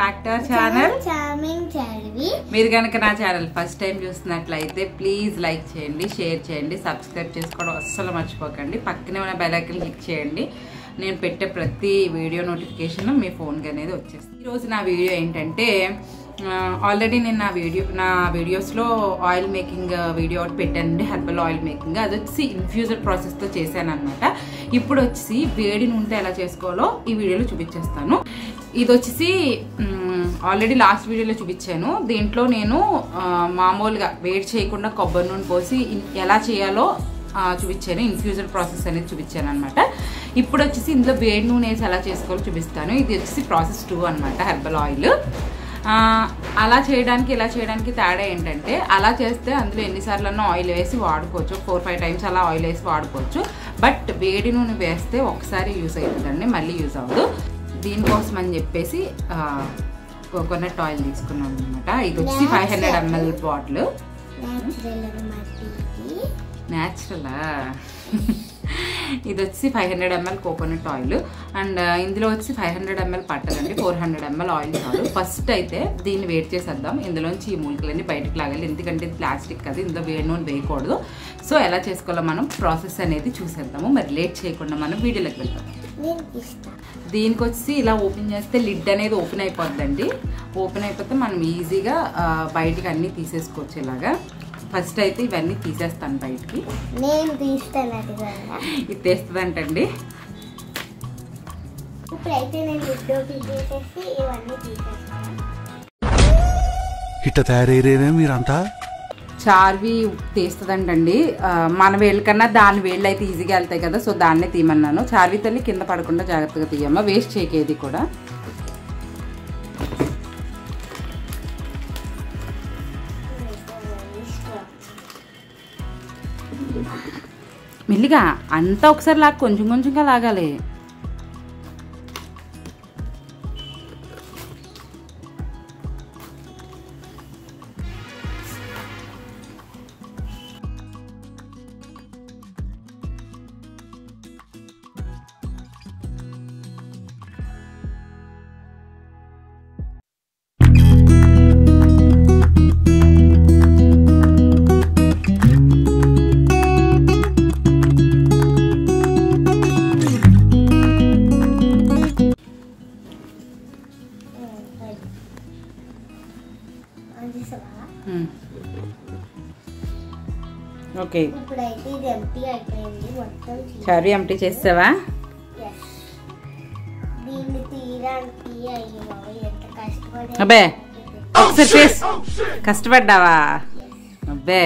Back to our channel charming Charvi. మీరు కనుక నా ఛానల్ ఫస్ట్ టైం చూస్తున్నట్లయితే ప్లీజ్ లైక్ చేయండి, షేర్ చేయండి, సబ్స్క్రైబ్ చేసుకోవడం అస్సలు మర్చిపోకండి. పక్కనే ఉన్న బెల్ ఐకాన్ క్లిక్ చేయండి. నేను పెట్టే ప్రతి వీడియో నోటిఫికేషన్ మీ ఫోన్కి అనేది వచ్చేస్తుంది. ఈరోజు నా వీడియో ఏంటంటే ఆల్రెడీ నేను నా వీడియోస్లో ఆయిల్ మేకింగ్ వీడియో ఒకటి పెట్టానండి, హెర్బల్ ఆయిల్ మేకింగ్. అది వచ్చి ఇన్ఫ్యూజర్ ప్రాసెస్తో చేశాను అనమాట. ఇప్పుడు వచ్చి వేడి నూనెతో ఎలా చేసుకోవాలో ఈ వీడియోలో చూపించేస్తాను. ఇది వచ్చేసి ఆల్రెడీ లాస్ట్ వీడియోలో చూపించాను. దీంట్లో నేను మామూలుగా వేడి చేయకుండా కొబ్బరి నూనె పోసి ఎలా చేయాలో చూపించాను, ఇన్ఫ్యూజర్ ప్రాసెస్ అనేది చూపించాను అనమాట. ఇప్పుడు వచ్చేసి ఇందులో వేడి నూనె వేసి ఎలా చేసుకోవాలో చూపిస్తాను. ఇది వచ్చేసి ప్రాసెస్ 2 అనమాట, హెర్బల్ ఆయిల్. అలా చేయడానికి ఇలా చేయడానికి తేడా ఏంటంటే, అలా చేస్తే అందులో ఎన్నిసార్లన్నా ఆయిల్ వేసి వాడుకోవచ్చు, 4-5 టైమ్స్ అలా ఆయిల్ వేసి వాడుకోవచ్చు. బట్ వేడి నూనె వేస్తే ఒకసారి యూజ్ అవుతుందండి, మళ్ళీ యూజ్ అవ్వదు. దీనికోసం అని చెప్పేసి కోకోనట్ ఆయిల్ తీసుకున్నాను అనమాట. ఇది వచ్చి 500 ml బాటిల్. న్యాచురలా? ఇది వచ్చి 500 ml కోకోనట్ ఆయిల్. అండ్ ఇందులో వచ్చి 500 ml పట్టదండి, 400 ml ఆయిల్ చాలు. ఫస్ట్ అయితే దీన్ని వేడి చేసేద్దాం. ఇందులోంచి ఈ మూలికలన్నీ బయటకు లాగాలి, ఎందుకంటే ఇది ప్లాస్టిక్ కదా, ఇందులో వేడి నూనె వేయకూడదు. సో ఎలా చేసుకోవాలో మనం ప్రాసెస్ అనేది చూసేద్దాము. మరి లేట్ చేయకుండా మనం వీడియోలోకి వెళ్తాం. దీనికి వచ్చి ఇలా ఓపెన్ చేస్తే లిడ్ అనేది ఓపెన్ అయిపోద్దండి. ఓపెన్ అయిపోతే మనం ఈజీగా బయటికి అన్నీ తీసేసుకోవచ్చు. ఇలాగా ఫస్ట్ అయితే ఇవన్నీ తీసేస్తాను బయటికి. నేను తీస్తాను, ఇది తీస్తుందంటండి. ఇప్పుడైతే నేను లిడ్ ఓపెన్ చేసేసి ఇవన్నీ తీసేస్తాను. ఇట్ట తయారయ్యేనే మీరంతా. చార్వి తీస్తుందంటండి. మన వేళ్ళ కన్నా దాని వేళ్ళు అయితే ఈజీగా వెళ్తాయి కదా, సో దాన్నే తీయమన్నాను. చార్వి తల్లి కింద పడకుండా జాగ్రత్తగా తీయమ్మా, వేస్ట్ చేయకేది కూడా. మెల్లిగా అంతా ఒకసారి లాగా కొంచెం కొంచెంగా లాగాలి. ఓకే, ఇప్పుడైతే ఇది ఎంటీ అయిపోయింది మొత్తం. చార్వి ఎంటీ చేసావా? దీన్ని తీయడానికి అయ్యో ఎంత కష్టపడి. అబ్బే ఒకసారి కష్టపడ్డావా? అబ్బే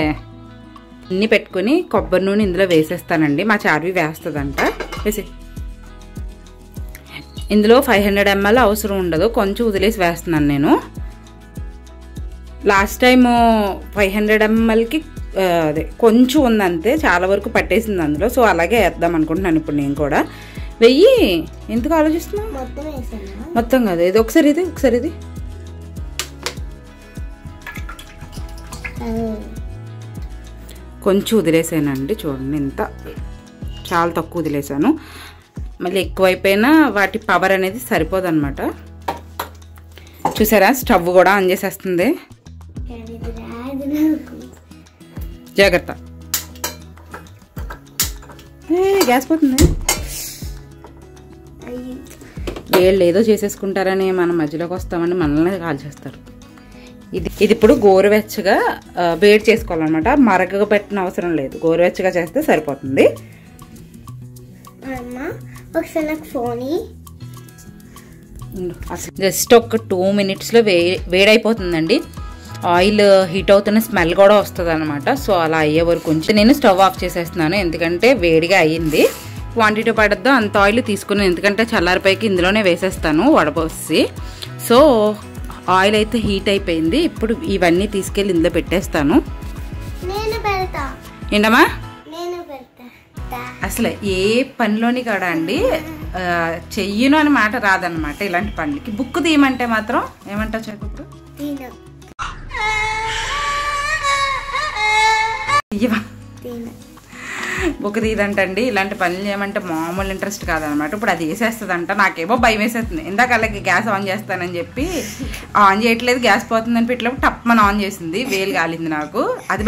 అన్నీ పెట్టుకుని కొబ్బరి నూనె ఇందులో వేసేస్తానండి. మా చార్వి వేస్తుందంట. వేసి ఇందులో 500 ml అవసరం ఉండదు, కొంచెం వదిలేసి వేస్తున్నాను నేను. లాస్ట్ టైము 500 mlకి అదే కొంచెం ఉందంతే, చాలా వరకు పట్టేసింది అందులో. సో అలాగే వేద్దాం అనుకుంటున్నాను ఇప్పుడు నేను కూడా. వెయ్యి ఎందుకు ఆలోచిస్తున్నావు? మొత్తం కాదు, ఇది ఒకసారి ఇది కొంచెం వదిలేసానండి. చూడండి, ఇంత చాలా తక్కువ వదిలేసాను. మళ్ళీ ఎక్కువైపోయినా వాటి పవర్ అనేది సరిపోదు అనమాట. చూసారా, స్టవ్ కూడా ఆన్ చేసేస్తుంది. జాగ్రత్త, గ్యాస్ పోతుంది. వీళ్ళు ఏదో చేసేసుకుంటారని మనం మధ్యలోకి వస్తామని మనల్ని కాల్ చేస్తారు. ఇది ఇప్పుడు గోరువెచ్చగా వేడి చేసుకోవాలన్నమాట. మరగగా పెట్టిన అవసరం లేదు, గోరువెచ్చగా చేస్తే సరిపోతుంది. జస్ట్ ఒక 2 minutesలో వేడైపోతుందండి. ఆయిల్ హీట్ అవుతున్న స్మెల్ కూడా వస్తుంది అనమాట. సో అలా అయ్యే వరకు కొంచెం నేను స్టవ్ ఆఫ్ చేసేస్తున్నాను, ఎందుకంటే వేడిగా అయ్యింది. క్వాంటిటీ పడద్దు అంత ఆయిల్ తీసుకున్నాను, ఎందుకంటే చల్లారిపైకి ఇందులోనే వేసేస్తాను వడపోసి. సో ఆయిల్ అయితే హీట్ అయిపోయింది. ఇప్పుడు ఇవన్నీ తీసుకెళ్ళి ఇందులో పెట్టేస్తాను. ఏంటమ్మా? అసలు ఏ పనిలోని కూడా అండి చెయ్యను అని మాట రాదనమాట. ఇలాంటి పనులకి బుక్ తీయమంటే మాత్రం ఏమంటావు చెప్పు? బుక్ తీయదంటండి. ఇలాంటి పనులు చేయమంటే మామూలు ఇంట్రెస్ట్ కాదనమాట. ఇప్పుడు అది వేసేస్తుందంట. నాకేమో భయం వేసేస్తుంది. ఇందాక అలాగే గ్యాస్ ఆన్ చేస్తానని చెప్పి ఆన్ చేయట్లేదు, గ్యాస్ పోతుందని పెట్టినప్పుడు టప్మని ఆన్ చేసింది, వేలు కాలింది నాకు. అది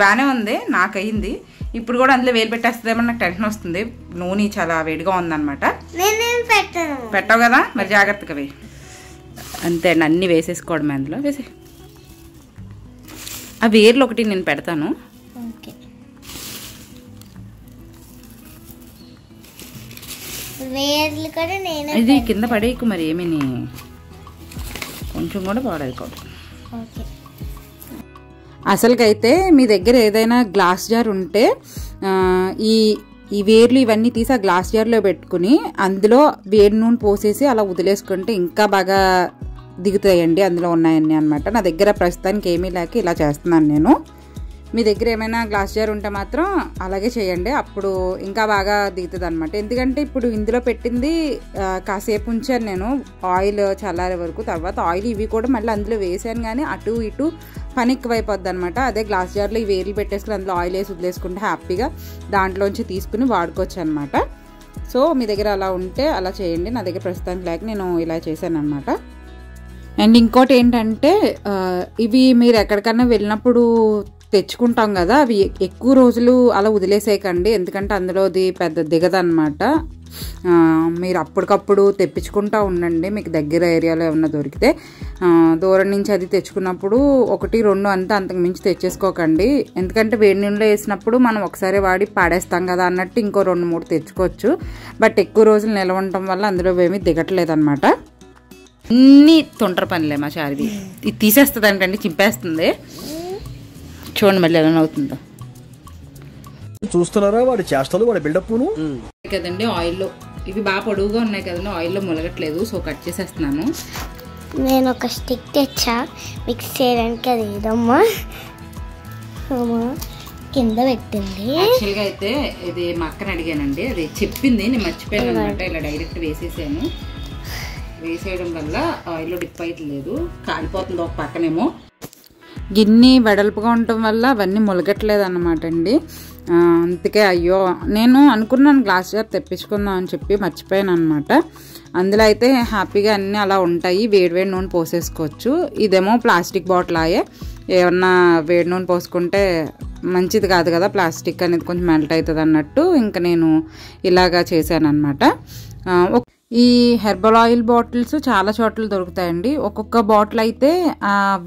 బాగానే ఉంది నాకు అయ్యింది. ఇప్పుడు కూడా అందులో వేలు పెట్టేస్తుందేమో నాకు టెన్షన్ వస్తుంది. నూనె చాలా వేడిగా ఉందన్నమాట. పెట్టావు కదా, మరి జాగ్రత్తగా వేయి. అంతే అండి, అన్నీ వేసేసుకోవడమే అందులో. వేసే ఆ వేర్లు ఒకటి నేను పెడతాను. ఇది కింద పడేయకు మరి, ఏమీ కొంచెం కూడా పాడైపోదు. అసలుకైతే మీ దగ్గర ఏదైనా గ్లాస్ జార్ ఉంటే ఈ వేర్లు ఇవన్నీ తీసి ఆ గ్లాస్ జార్లో పెట్టుకుని అందులో వేడి నూనె పోసేసి అలా వదిలేసుకుంటే ఇంకా బాగా దిగుతాయండి అందులో ఉన్నాయన్నీ అనమాట. నా దగ్గర ప్రస్తుతానికి ఏమీ లేక ఇలా చేస్తున్నాను నేను. మీ దగ్గర ఏమైనా గ్లాస్ జార్ ఉంటే మాత్రం అలాగే చేయండి, అప్పుడు ఇంకా బాగా దిగుతుంది అనమాట. ఎందుకంటే ఇప్పుడు ఇందులో పెట్టింది కాసేపు ఉంచాను నేను, ఆయిల్ చల్లారే వరకు. తర్వాత ఆయిల్ ఇవి కూడా మళ్ళీ అందులో వేసాను, కానీ అటు ఇటు పని ఎక్కువైపోద్ది అనమాట. అదే గ్లాస్ జార్లో ఈ వేర్లు పెట్టేసుకుని అందులో ఆయిల్ వేసి వదిలేసుకుంటే హ్యాపీగా దాంట్లోంచి తీసుకుని వాడుకోవచ్చు అనమాట. సో మీ దగ్గర అలా ఉంటే అలా చేయండి. నా దగ్గర ప్రస్తుతానికి లేక నేను ఇలా చేశాను అనమాట. అండ్ ఇంకోటి ఏంటంటే ఇవి మీరు ఎక్కడికన్నా వెళ్ళినప్పుడు తెచ్చుకుంటాం కదా, అవి ఎక్కువ రోజులు అలా వదిలేసేయకండి. ఎందుకంటే అందులోది పెద్ద దిగదనమాట. మీరు అప్పటికప్పుడు తెప్పించుకుంటూ ఉండండి. మీకు దగ్గర ఏరియాలో ఏమన్నా దొరికితే. దూరం నుంచి అది తెచ్చుకున్నప్పుడు 1-2 అంతకు మించి తెచ్చేసుకోకండి. ఎందుకంటే వేడి నీళ్ళలో వేసినప్పుడు మనం ఒకసారి వాడి పాడేస్తాం కదా అన్నట్టు ఇంకో 2-3 తెచ్చుకోవచ్చు. బట్ ఎక్కువ రోజులు నిల్వ ఉండటం వల్ల అందులో ఏమీ దిగట్లేదు అనమాట. అన్నీ తొంటర పనిలే మా చారిది. ఇది తీసేస్తుంది అంటండి, చింపేస్తుంది. చూడండి మళ్ళీ ఎలా అవుతుందో. చూస్తున్నారా వాడి చేష్టలు, వాడి బిల్డప్ కదండి. ఆయిల్లో ఇవి బాగా పొడుగుగా ఉన్నాయి కదండి, ఆయిల్లో ములగట్లేదు. సో కట్ చేసేస్తున్నాను. నేను ఒక స్టిక్ తెచ్చా మిక్స్ చేయడానికి, అది ఏదమ్మా కింద పెట్టింది. యాక్చువల్గా అయితే ఇది మా అక్కని అడిగానండి, అది చెప్పింది, నేను మర్చిపోయాను అనమాట. ఇలా డైరెక్ట్ వేసేసాను. వేసేయడం వల్ల ఆయిల్లో డిప్ అయ్యట్లేదు, కాలిపోతుంది ఒక పక్కనేమో. గిన్నె వెడల్పుగా ఉండటం వల్ల అవన్నీ ములగట్లేదు అన్నమాట అండి. అందుకే అయ్యో నేను అనుకున్నాను గ్లాస్ జార్ తెప్పించుకుందాం అని చెప్పి మర్చిపోయాను అనమాట. అందులో అయితే హ్యాపీగా అన్నీ అలా ఉంటాయి, వేడివేడి నూనె పోసేసుకోవచ్చు. ఇదేమో ప్లాస్టిక్ బాటిల్ ఆయే, ఏమన్నా వేడి నూనె పోసుకుంటే మంచిది కాదు కదా, ప్లాస్టిక్ అనేది కొంచెం మెల్ట్ అవుతుంది అన్నట్టు ఇంకా నేను ఇలాగా చేశాను అనమాట. ఈ హెర్బల్ ఆయిల్ బాటిల్స్ చాలా చోట్ల దొరుకుతాయండి. ఒక్కొక్క బాటిల్ అయితే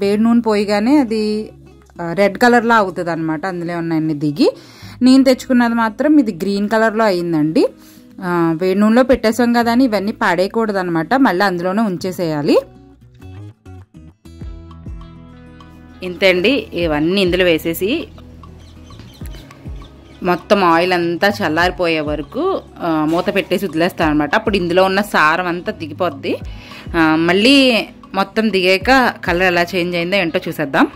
వేడి నూనె పోయిగానే అది రెడ్ కలర్లో అవుతుంది అనమాట, అందులో ఉన్నాయన్ని దిగి. నేను తెచ్చుకున్నది మాత్రం ఇది గ్రీన్ కలర్లో అయిందండి. వేడి నూనెలో పెట్టేసాం కదా అని ఇవన్నీ పాడేయకూడదు అనమాట, మళ్ళీ అందులోనే ఉంచేసేయాలి. ఇంతే అండి, ఇవన్నీ ఇందులో వేసేసి మొత్తం ఆయిల్ అంతా చల్లారిపోయే వరకు మూత పెట్టేసి వదిలేస్తాను అనమాట. అప్పుడు ఇందులో ఉన్న సారం అంతా దిగిపోద్ది. మళ్ళీ మొత్తం దిగాక కలర్ ఎలా చేంజ్ అయిందో ఏంటో చూసేద్దాం.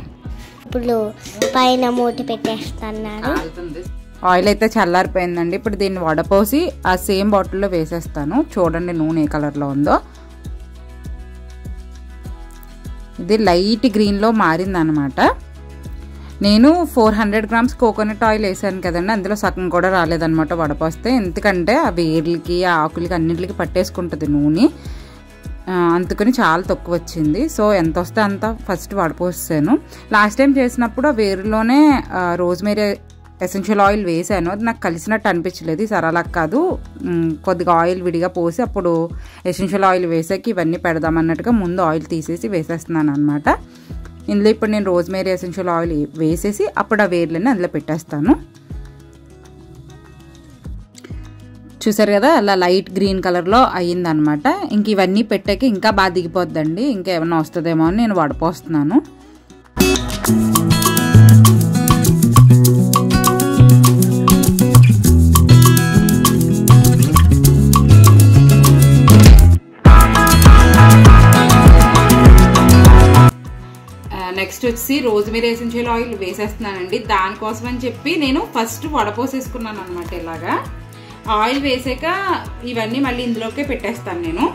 ఇప్పుడు పైన మూత పెట్టేస్తాను. ఆయిల్ అయితే చల్లారిపోయిందండి. ఇప్పుడు దీన్ని వడపోసి ఆ సేమ్ బాటిల్లో వేసేస్తాను. చూడండి నూనె ఏ కలర్లో ఉందో. ఇది లైట్ గ్రీన్లో మారిందనమాట. నేను 400 గ్రామ్స్ కోకోనట్ ఆయిల్ వేసాను కదండి, అందులో సగం కూడా రాలేదనమాట వడపోస్తే. ఎందుకంటే ఆ వేర్లకి ఆ ఆకులకి అన్నింటికి పట్టేసుకుంటుంది నూనె, అందుకని చాలా తక్కువ వచ్చింది. సో ఎంత వస్తే అంత ఫస్ట్ వడపోసాను. లాస్ట్ టైం చేసినప్పుడు ఆ వేరులోనే రోజ్మేరీ ఎసెన్షియల్ ఆయిల్ వేసాను, అది నాకు కలిసినట్టు అనిపించలేదు. ఈసారి అలా కాదు, కొద్దిగా ఆయిల్ విడిగా పోసి అప్పుడు ఎసెన్షియల్ ఆయిల్ వేసాక ఇవన్నీ పెడదామన్నట్టుగా ముందు ఆయిల్ తీసేసి వేసేస్తున్నాను అనమాట. ఇందులో ఇప్పుడు నేను రోజ్మేరీ ఎసెన్షియల్ ఆయిల్ వేసేసి అప్పుడు ఆ వేర్లన్నీ అందులో పెట్టేస్తాను. చూసారు కదా, అలా లైట్ గ్రీన్ కలర్లో అయ్యిందనమాట. ఇంక ఇవన్నీ పెట్టాక ఇంకా బాగా దిగిపోద్దండి, ఇంకేమన్నా వస్తుందేమో అని నేను వడపోస్తున్నాను. నెక్స్ట్ వచ్చి రోజ్మేరీ ఎసెన్షియల్ ఆయిల్ వేసేస్తున్నానండి. దానికోసం అని చెప్పి నేను ఫస్ట్ వడపోసేసుకున్నాను అనమాట. ఇలాగా ఆయిల్ వేసాక ఇవన్నీ మళ్ళీ ఇందులోకే పెట్టేస్తాను నేను.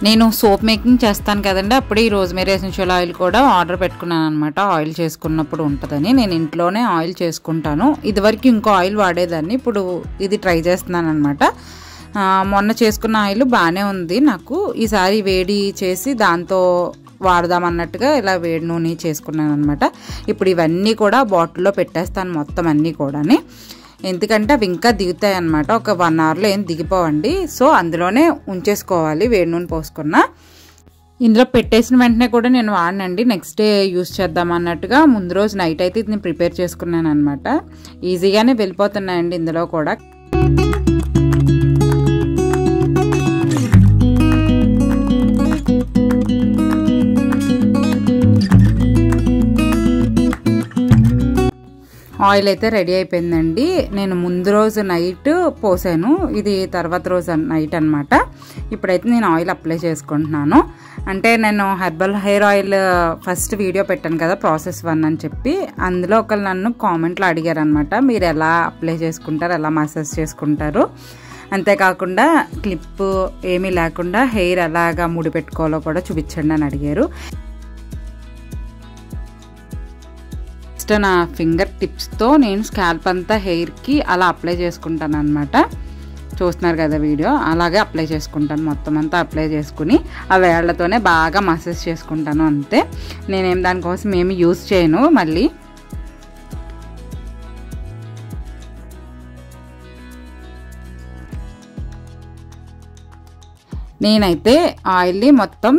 నేను సోప్ మేకింగ్ చేస్తాను కదండి, అప్పుడు ఈ రోజ్మేరీ ఎసెన్షియల్ ఆయిల్ కూడా ఆర్డర్ పెట్టుకున్నాను అనమాట. ఆయిల్ చేసుకున్నప్పుడు ఉంటుందని. నేను ఇంట్లోనే ఆయిల్ చేసుకుంటాను. ఇదివరకు ఇంకో ఆయిల్ వాడేదాన్ని, ఇప్పుడు ఇది ట్రై చేస్తున్నాను అనమాట. మొన్న చేసుకున్న ఆయిల్ బాగానే ఉంది నాకు. ఈసారి వేడి చేసి దాంతో వాడదామన్నట్టుగా ఇలా వేడి నూనె చేసుకున్నాను అనమాట. ఇప్పుడు ఇవన్నీ కూడా బాటిల్లో పెట్టేస్తాను మొత్తం అన్నీ కూడా. ఎందుకంటే అవి ఇంకా దిగుతాయి అన్నమాట. ఒక 1 అవర్లో ఏం దిగిపోవండి. సో అందులోనే ఉంచేసుకోవాలి వేడి నూనె పోసుకున్న. ఇందులో పెట్టేసిన వెంటనే కూడా నేను వాడనండి, నెక్స్ట్ డే యూస్ చేద్దాం అన్నట్టుగా ముందు రోజు నైట్ అయితే ఇది ప్రిపేర్ చేసుకున్నాను అనమాట. ఈజీగానే వెళ్ళిపోతున్నాయండి ఇందులో కూడా. ఆయిల్ అయితే రెడీ అయిపోయిందండి. నేను ముందు రోజు నైట్ పోసాను, ఇది తర్వాత రోజు నైట్ అనమాట. ఇప్పుడైతే నేను ఆయిల్ అప్లై చేసుకుంటున్నాను. అంటే నేను herbal hair oil first video పెట్టాను కదా, ప్రాసెస్ 1 అని చెప్పి. అందులో ఒకళ్ళు నన్ను కామెంట్లో అడిగారు అనమాట, మీరు ఎలా అప్లై చేసుకుంటారు, ఎలా మసాజ్ చేసుకుంటారు, అంతేకాకుండా క్లిప్ ఏమీ లేకుండా హెయిర్ ఎలాగా ముడి పెట్టుకోవాలో కూడా చూపించండి అని అడిగారు. నా ఫింగర్ టిప్స్తో నేను స్కాల్ప్ అంతా హెయిర్కి అలా అప్లై చేసుకుంటాను అనమాట. చూస్తున్నారు కదా వీడియో, అలాగే అప్లై చేసుకుంటాను. మొత్తం అంతా అప్లై చేసుకుని ఆ వేళ్లతోనే బాగా మసాజ్ చేసుకుంటాను అంతే. నేనేం దానికోసం ఏమి యూజ్ చేయను. మళ్ళీ నేనైతే ఆయిల్ని మొత్తం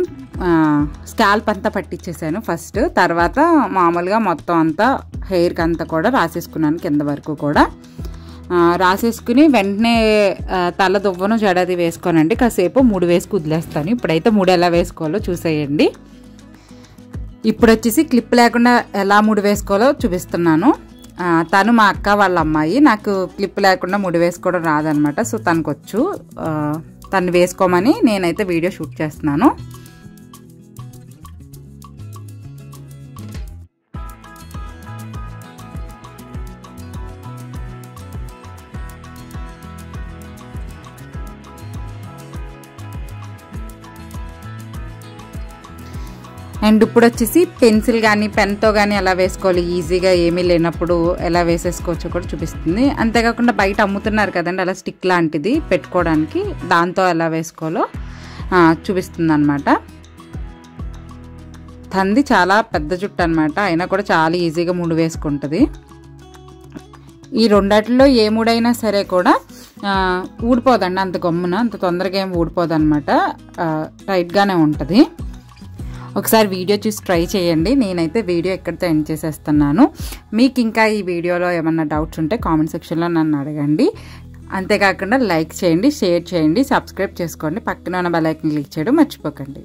స్కాల్ప్ అంతా పట్టించేసాను ఫస్ట్. తర్వాత మామూలుగా మొత్తం అంతా హెయిర్కి అంతా కూడా రాసేసుకున్నాను, కింద వరకు కూడా రాసేసుకుని వెంటనే తల దువ్వను జడది వేసుకోనండి, కాసేపు 3 వేసుకు వదిలేస్తాను. ఇప్పుడైతే 3 ఎలా వేసుకోవాలో చూసేయండి. ఇప్పుడు వచ్చేసి క్లిప్ లేకుండా ఎలా 3 వేసుకోవాలో చూపిస్తున్నాను. తను మా అక్క వాళ్ళ అమ్మాయి, నాకు క్లిప్ లేకుండా 3 వేసుకోవడం రాదనమాట. సో తనకు వచ్చు, తను వేసుకోమని నేనైతే వీడియో షూట్ చేస్తున్నాను. అండ్ ఇప్పుడు వచ్చేసి పెన్సిల్ కానీ పెన్తో కానీ ఎలా వేసుకోవాలి, ఈజీగా ఏమీ లేనప్పుడు ఎలా వేసేసుకోవచ్చో కూడా చూపిస్తుంది. అంతేకాకుండా బయట అమ్ముతున్నారు కదండి అలా స్టిక్ లాంటిది పెట్టుకోవడానికి, దాంతో ఎలా వేసుకోవాలో చూపిస్తుంది అనమాట. తనది చాలా పెద్ద జుట్టు అనమాట, అయినా కూడా చాలా ఈజీగా 3 వేసుకుంటుంది. ఈ రెండాటిలో ఏ 3 అయినా సరే కూడా ఊడిపోదండి అంత గమ్మున, అంత తొందరగా ఏం ఊడిపోదు అనమాట, టైట్గానే ఉంటుంది. ఒకసారి వీడియో చూసి ట్రై చేయండి. నేనైతే వీడియో ఎక్కడితో ఎండ్ చేసేస్తున్నాను. మీకు ఇంకా ఈ వీడియోలో ఏమన్నా డౌట్స్ ఉంటే కామెంట్ సెక్షన్లో నన్ను అడగండి. అంతేకాకుండా లైక్ చేయండి, షేర్ చేయండి, సబ్స్క్రైబ్ చేసుకోండి, పక్కన ఉన్న బెల్ ఐకాన్ క్లిక్ చేయడం మర్చిపోకండి.